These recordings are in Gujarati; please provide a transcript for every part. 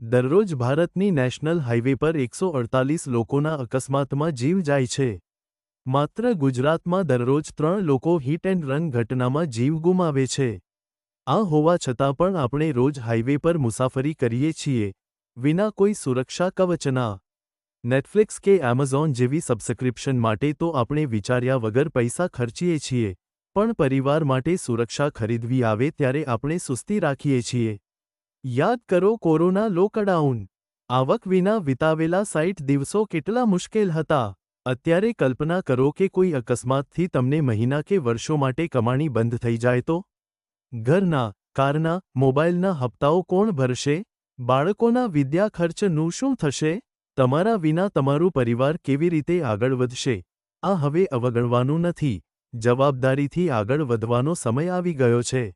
દરરોજ ભારતની નેશનલ હાઈવે પર 148 લોકોના અકસ્માતમાં જીવ જાય છે. માત્ર ગુજરાતમાં દરરોજ 3 લોકો હિટ એન્ડ રન ઘટનામાં જીવ ગુમાવે છે. આ હોવા છતાં પણ આપણે રોજ હાઈવે પર મુસાફરી કરીએ છીએ, વિના કોઈ સુરક્ષા કવચના. નેટફ્લિક્સ કે એમેઝોન જેવી સબસ્ક્રિપ્શન માટે તો આપણે વિચાર્યા વગર પૈસા ખર્ચીએ છીએ, પણ પરિવાર માટે સુરક્ષા ખરીદવી આવે ત્યારે આપણે સુસ્તી રાખીએ છીએ. યાદ કરો કોરોના લોકડાઉન. આવક વિના વિતાવેલા 60 દિવસો કેટલા મુશ્કેલ હતા. અત્યારે કલ્પના કરો કે કોઈ અકસ્માતથી તમને મહિના કે વર્ષો માટે કમાણી બંધ થઈ જાય તો? ઘરના, કારના, મોબાઈલના હપ્તાઓ કોણ ભરશે? બાળકોના વિદ્યા ખર્ચનું શું થશે? તમારા વિના તમારું પરિવાર કેવી રીતે આગળ વધશે? આ હવે અવગણવાનું નથી. જવાબદારીથી આગળ વધવાનો સમય આવી ગયો છે.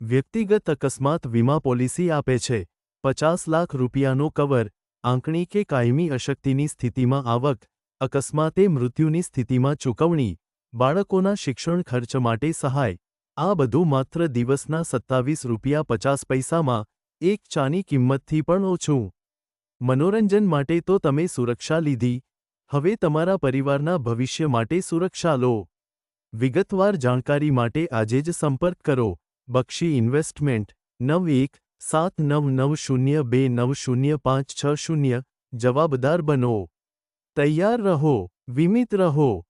વ્યક્તિગત અકસ્માત વીમા પોલિસી આપે છે 50 લાખ રૂપિયાનો કવર, આંકણી કે કાયમી અશક્તિની સ્થિતિમાં આવક, અકસ્માતે મૃત્યુની સ્થિતિમાં ચૂકવણી, બાળકોના શિક્ષણ ખર્ચ માટે સહાય. આ બધું માત્ર દિવસના 27 રૂપિયા 50 પૈસામાં, એક ચાની કિંમતથી પણ ઓછું. મનોરંજન માટે તો તમે સુરક્ષા લીધી, હવે તમારા પરિવારના ભવિષ્ય માટે સુરક્ષા લો. વિગતવાર જાણકારી માટે આજે જ સંપર્ક કરો. બક્ષી ઇન્વેસ્ટમેન્ટ 917990290560. જવાબદાર બનો. તૈયાર રહો, વિમિત રહો.